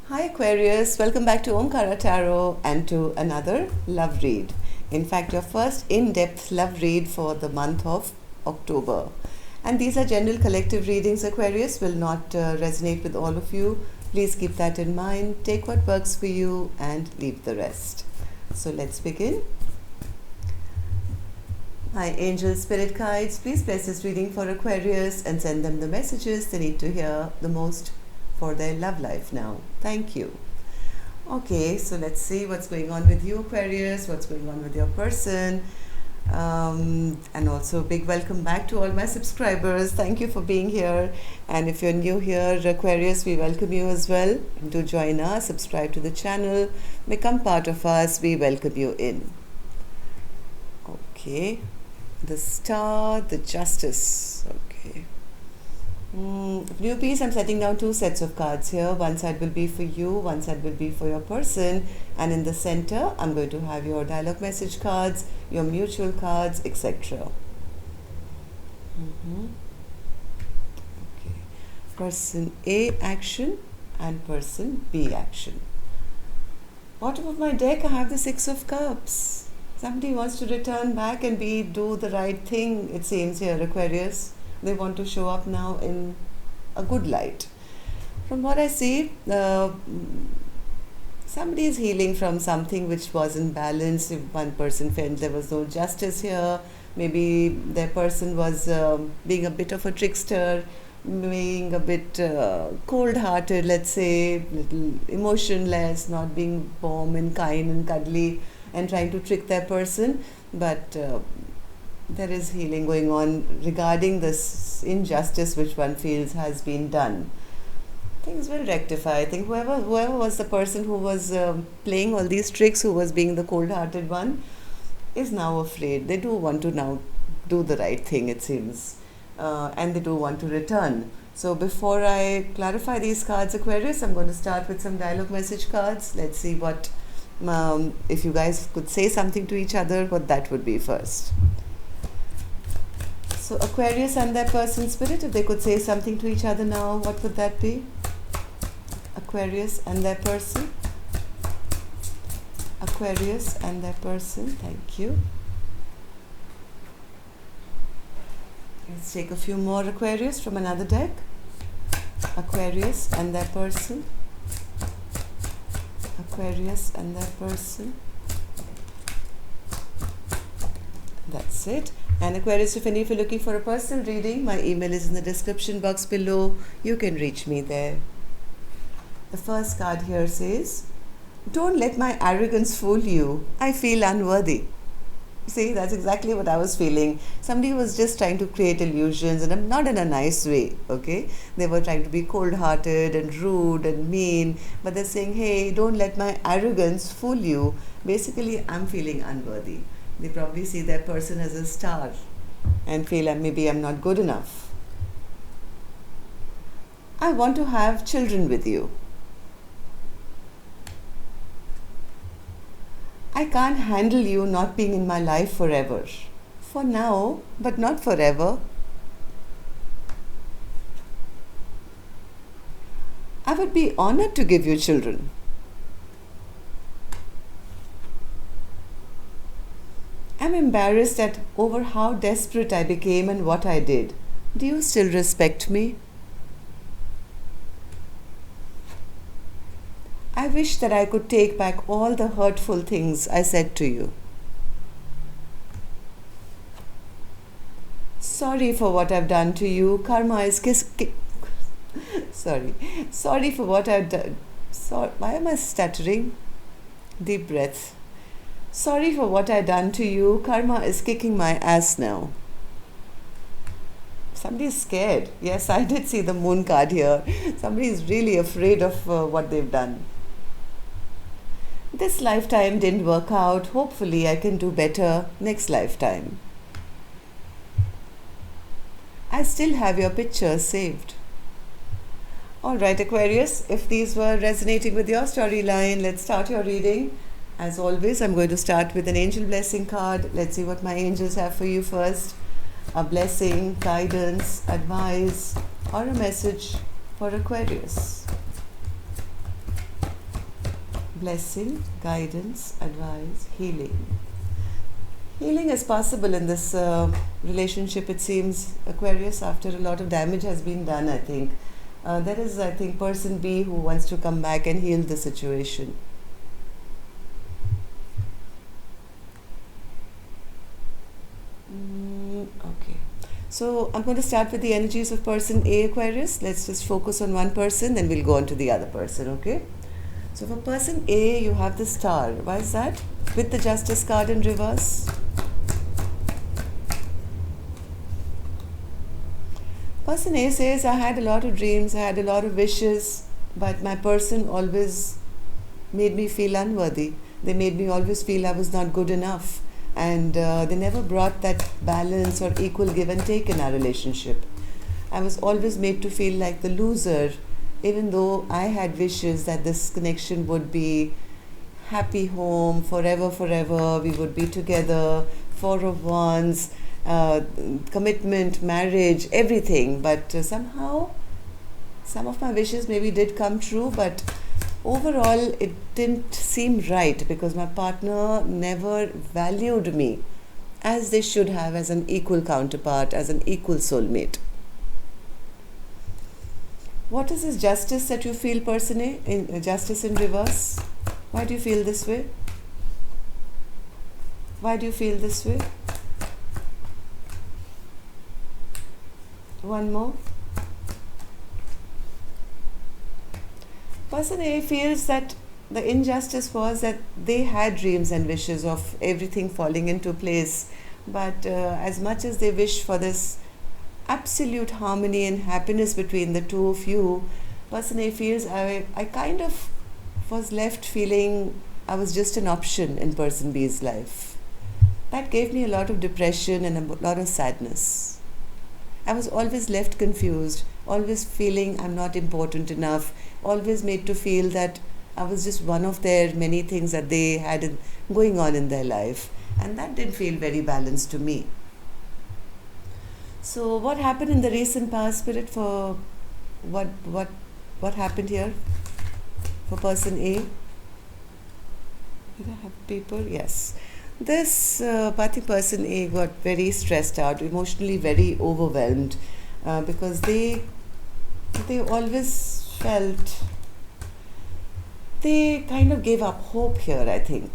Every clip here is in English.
Hi Aquarius, welcome back to Omkara Tarot and to another love read. In fact, your first in-depth love read for the month of October. And these are general collective readings, Aquarius, will not resonate with all of you. Please keep that in mind. Take what works for you and leave the rest. So let's begin. My angel spirit guides, please bless this reading for Aquarius and send them the messages they need to hear the most for their love life now. Thank you. Okay, so let's see what's going on with you, Aquarius, what's going on with your person. And also a big welcome back to all my subscribers. Thank you for being here. And if you're new here, Aquarius, we welcome you as well. Do join us, subscribe to the channel, become part of us. We welcome you in. Okay, the Star, the Justice. Okay. Newbies, I'm setting down two sets of cards here. One side will be for you, one side will be for your person, and in the center I'm going to have your dialogue message cards, your mutual cards, etc. Okay. Person A action and person B action. Bottom of my deck I have the Six of Cups. Somebody wants to return back and do the right thing, it seems here, Aquarius. They want to show up now in a good light. From what I see, somebody is healing from something which wasn't balanced. If one person felt there was no justice here, maybe their person was being a bit of a trickster, being a bit cold-hearted, let's say, little emotionless, not being warm and kind and cuddly, and trying to trick their person. But there is healing going on regarding this injustice which one feels has been done. Things will rectify. I think whoever was the person who was playing all these tricks, who was being the cold-hearted one, is now afraid. They do want to now do the right thing, it seems, and they do want to return. So before I clarify these cards, Aquarius, I'm going to start with some dialogue message cards. Let's see what, if you guys could say something to each other, what that would be first. So Aquarius and their person spirit, if they could say something to each other now, what would that be? Aquarius and their person. Aquarius and their person. Thank you. Let's take a few more Aquarius from another deck. Aquarius and their person. Aquarius and their person. That's it. And Aquarius, if you're looking for a personal reading, my email is in the description box below. You can reach me there. The first card here says, "Don't let my arrogance fool you. I feel unworthy." See, that's exactly what I was feeling. Somebody was just trying to create illusions, and not in a nice way, okay? They were trying to be cold-hearted and rude and mean, but they're saying, hey, don't let my arrogance fool you. Basically, I'm feeling unworthy. They probably see their person as a star and feel maybe I'm not good enough. I want to have children with you. I can't handle you not being in my life forever. For now, but not forever. I would be honored to give you children. I'm embarrassed over how desperate I became and what I did. Do you still respect me? I wish that I could take back all the hurtful things I said to you. Sorry for what I've done to you. Karma is Sorry for what I've done. Why am I stuttering? Deep breath. Sorry for what I've done to you. Karma is kicking my ass now. Somebody is scared. Yes, I did see the moon card here. Somebody is really afraid of what they've done. This lifetime didn't work out. Hopefully, I can do better next lifetime. I still have your picture saved. Alright, Aquarius, if these were resonating with your storyline, let's start your reading. As always, I'm going to start with an angel blessing card. Let's see what my angels have for you first. A blessing, guidance, advice, or a message for Aquarius. blessing, guidance, advice, healing. Healing is possible in this relationship, it seems, Aquarius, after a lot of damage has been done, I think. There is, I think, person B who wants to come back and heal the situation. Okay. So I'm going to start with the energies of person A, Aquarius. Let's just focus on one person, then we'll go on to the other person, okay? So for person A, you have the star. Why is that? With the Justice card in reverse. Person A says, I had a lot of dreams, I had a lot of wishes, but my person always made me feel unworthy. They made me always feel I was not good enough. And they never brought that balance or equal give and take in our relationship. I was always made to feel like the loser, even though I had wishes that this connection would be happy home, forever, forever, we would be together, four of wands, commitment, marriage, everything. But somehow, some of my wishes maybe did come true, but overall it didn't seem right because my partner never valued me as they should have, as an equal counterpart, as an equal soulmate. What is this justice that you feel, person A? In justice in reverse? Why do you feel this way? Why do you feel this way? One more. Person A feels that the injustice was that they had dreams and wishes of everything falling into place, but as much as they wish for this absolute harmony and happiness between the two of you, person A feels I kind of was left feeling I was just an option in person B's life. That gave me a lot of depression and a lot of sadness. I was always left confused, always feeling I'm not important enough, always made to feel that I was just one of their many things that they had going on in their life, and that didn't feel very balanced to me. So what happened in the recent past, Spirit, for what happened here for person A? Did I have paper? Yes. This Pati person A got very stressed out, emotionally very overwhelmed, because they always felt they kind of gave up hope here, I think.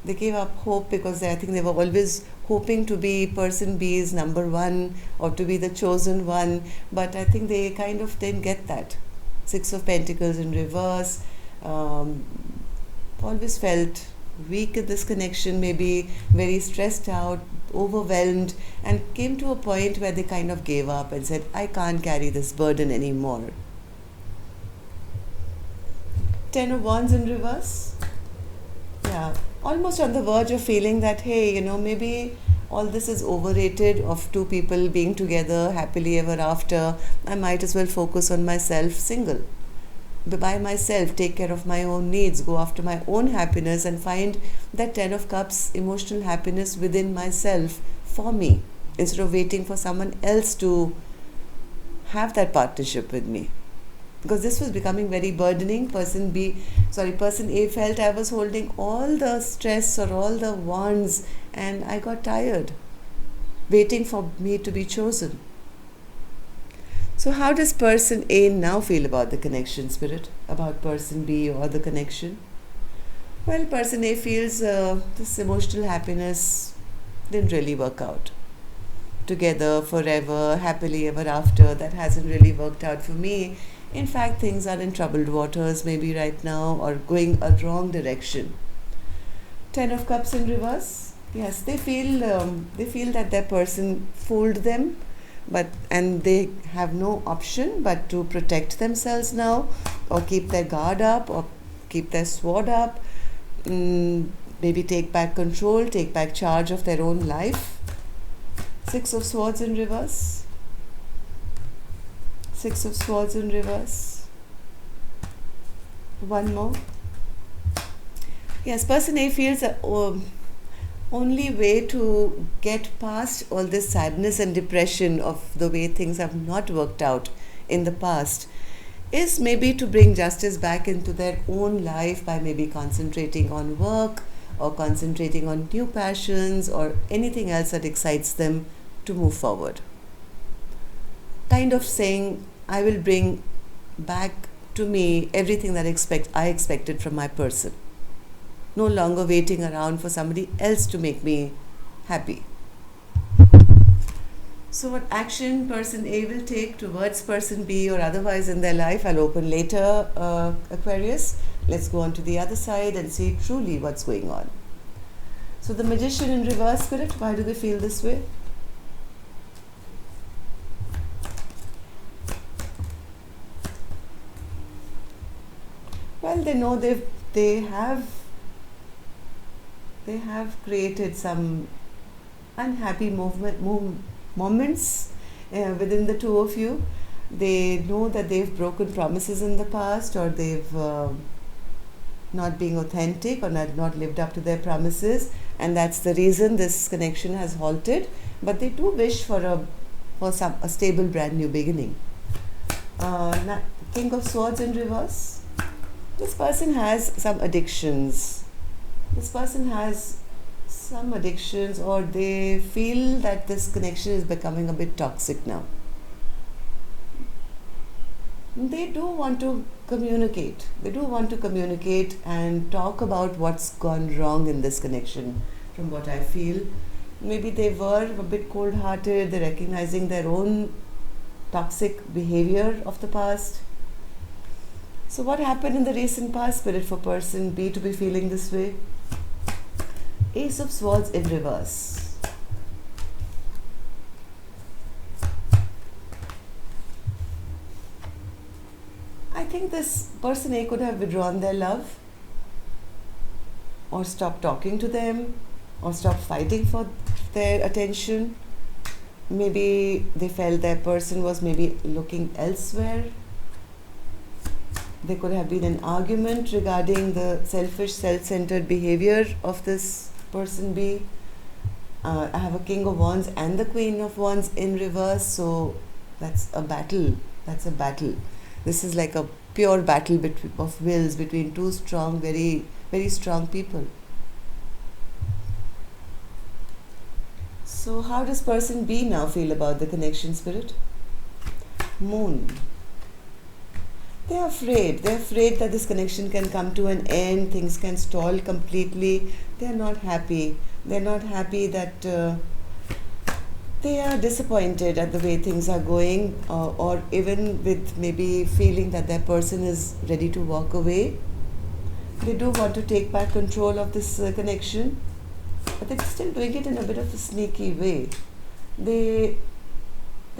They gave up hope because I think they were always hoping to be person B's number one or to be the chosen one, but I think they kind of didn't get that. Six of Pentacles in reverse, always felt weak in this connection, maybe very stressed out, overwhelmed, and came to a point where they kind of gave up and said, I can't carry this burden anymore. Ten of Wands in reverse. Yeah, almost on the verge of feeling that, hey, maybe all this is overrated of two people being together happily ever after. I might as well focus on myself single. By myself, take care of my own needs, go after my own happiness, and find that Ten of Cups emotional happiness within myself for me, instead of waiting for someone else to have that partnership with me. Because this was becoming very burdening. Person A felt I was holding all the stress or all the wands, and I got tired waiting for me to be chosen. So how does person A now feel about the connection, Spirit? About person B or the connection? Well, person A feels this emotional happiness didn't really work out. Together, forever, happily ever after, that hasn't really worked out for me. In fact, things are in troubled waters maybe right now, or going a wrong direction. Ten of Cups in reverse. Yes, they feel that their person fooled them, and they have no option but to protect themselves now, or keep their guard up, or keep their sword up, maybe take back control, take back charge of their own life. Six of Swords in reverse. Six of Swords in reverse. One more. Yes, person A feels that only way to get past all this sadness and depression of the way things have not worked out in the past is maybe to bring justice back into their own life by maybe concentrating on work or concentrating on new passions or anything else that excites them to move forward. Kind of saying, I will bring back to me everything that I expected from my person. No longer waiting around for somebody else to make me happy. So what action person A will take towards person B or otherwise in their life, I'll open later, Aquarius. Let's go on to the other side and see truly what's going on. So the Magician in reverse, Spirit, why do they feel this way? Well, they know they have created some unhappy moments within the two of you. They know that they've broken promises in the past, or they've not being authentic or not lived up to their promises, and that's the reason this connection has halted. But they do wish for a stable brand new beginning. King of Swords in reverse. This person has some addictions. This person has some addictions, or they feel that this connection is becoming a bit toxic now. They do want to communicate. They do want to communicate and talk about what's gone wrong in this connection, from what I feel. Maybe they were a bit cold-hearted. They're recognizing their own toxic behavior of the past. So what happened in the recent past, Spirit, for person B to be feeling this way? Ace of Swords in reverse. I think this person A could have withdrawn their love, or stopped talking to them, or stopped fighting for their attention. Maybe they felt their person was maybe looking elsewhere. There could have been an argument regarding the selfish, self-centered behavior of this person B. I have a King of Wands and the Queen of Wands in reverse, so that's a battle. That's a battle. This is like a pure battle of wills between two strong, very, very strong people. So how does person B now feel about the connection, Spirit? Moon. They're afraid. They're afraid that this connection can come to an end, things can stall completely. They're not happy. They're not happy that they are disappointed at the way things are going, or even with maybe feeling that their person is ready to walk away. They do want to take back control of this connection, but they're still doing it in a bit of a sneaky way. They're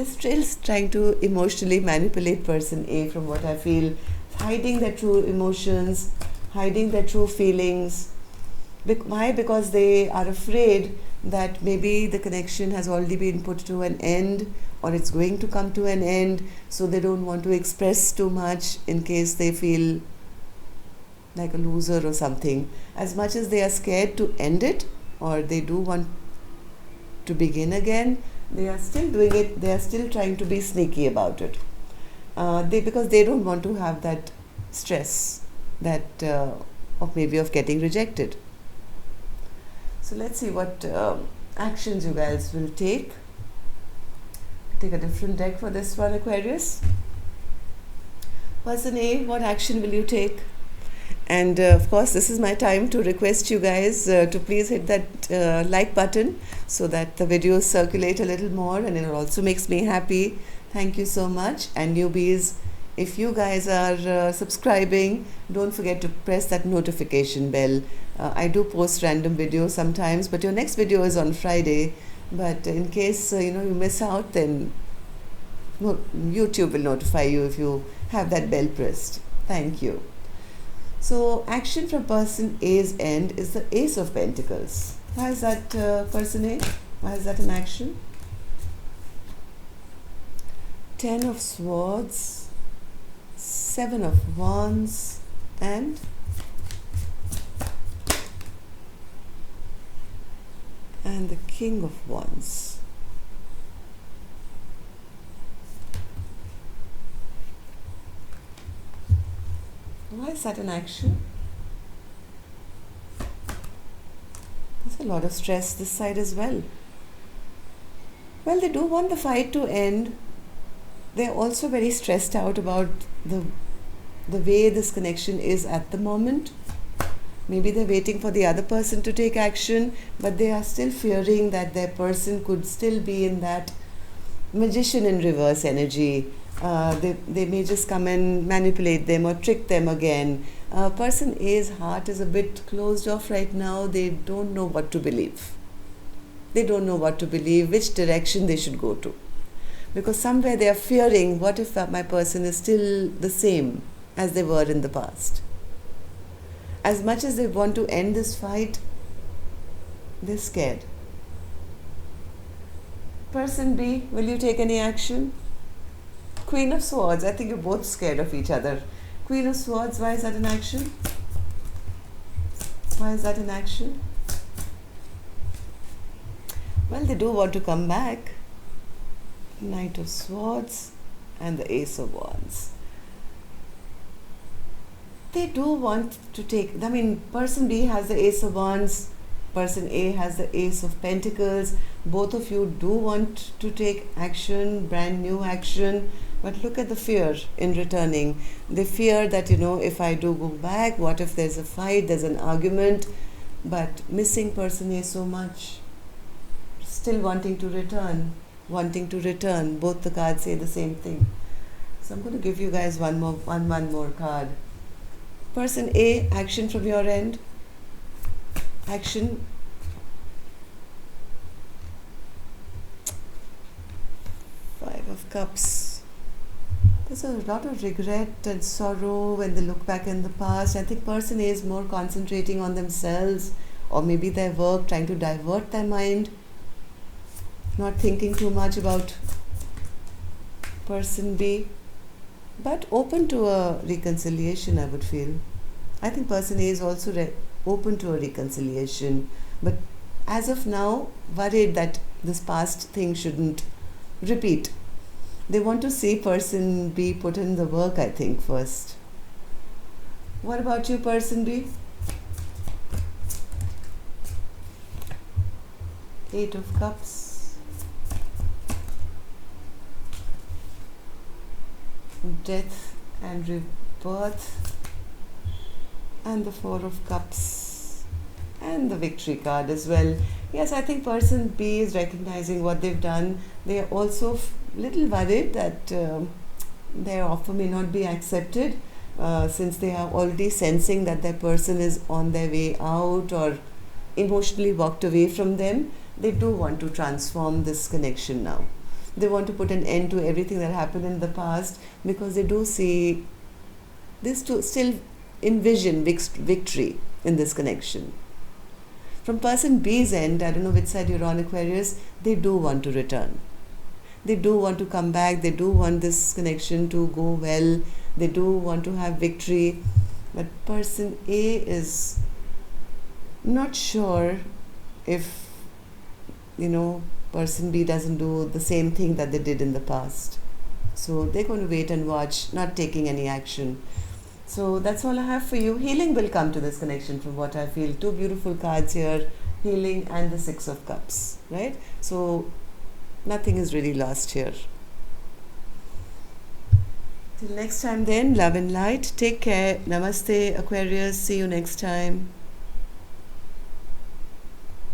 still trying to emotionally manipulate person A, from what I feel, hiding their true emotions, hiding their true feelings. Why? Because they are afraid that maybe the connection has already been put to an end, or it's going to come to an end, so they don't want to express too much in case they feel like a loser or something. As much as they are scared to end it, or they do want to begin again, they are still doing it. They are still trying to be sneaky about it. Because they don't want to have that stress, that of maybe of getting rejected. So let's see what actions you guys will take. Take a different deck for this one, Aquarius. Person A, what action will you take? And of course, this is my time to request you guys to please hit that like button, so that the videos circulate a little more, and it also makes me happy. Thank you so much. And newbies, if you guys are subscribing, don't forget to press that notification bell. I do post random videos sometimes, but your next video is on Friday. But in case you miss out, then YouTube will notify you if you have that bell pressed. Thank you. So action from person A's end is the Ace of Pentacles. Why is that person A? Why is that an action? 10 of Swords, 7 of Wands, and the King of Wands. Why is that an action? There's a lot of stress this side as well. Well, they do want the fight to end. They're also very stressed out about the way this connection is at the moment. Maybe they're waiting for the other person to take action, but they are still fearing that their person could still be in that magician in reverse energy. They may just come and manipulate them or trick them again. Person A's heart is a bit closed off right now. They don't know what to believe. They don't know what to believe, which direction they should go to. Because somewhere they are fearing, what if my person is still the same as they were in the past? As much as they want to end this fight, they're scared. Person B, will you take any action? Queen of Swords, I think you're both scared of each other. Queen of Swords, why is that an action? Why is that an action? Well, they do want to come back. Knight of Swords and the Ace of Wands. They do want to take, person B has the Ace of Wands, person A has the Ace of Pentacles. Both of you do want to take action, brand new action, but look at the fear in returning. They fear that, if I do go back, what if there's a fight, there's an argument, but missing person A so much. Still wanting to return. Both the cards say the same thing. So I'm going to give you guys one more card. Person A, action from your end. Action. Five of Cups. There's a lot of regret and sorrow when they look back in the past. I think person A is more concentrating on themselves or maybe their work, trying to divert their mind. Not thinking too much about person B, but open to a reconciliation, I would feel. I think person A is also open to a reconciliation, but as of now, worried that this past thing shouldn't repeat. They want to see person B put in the work, I think, first. What about you, person B? Eight of Cups. Death and rebirth, and the Four of Cups, and the Victory card as well. Yes, I think person B is recognizing what they've done. They are also little worried that their offer may not be accepted since they are already sensing that their person is on their way out or emotionally walked away from them. They do want to transform this connection now. They want to put an end to everything that happened in the past because they do see this to still envision victory in this connection. From person B's end, I don't know which side you're on, Aquarius, they do want to return. They do want to come back. They do want this connection to go well. They do want to have victory. But person A is not sure if, person B doesn't do the same thing that they did in the past. So they're going to wait and watch, not taking any action. So that's all I have for you. Healing will come to this connection from what I feel. Two beautiful cards here, healing and the Six of Cups, right? So nothing is really lost here. Till next time then, love and light. Take care. Namaste, Aquarius. See you next time.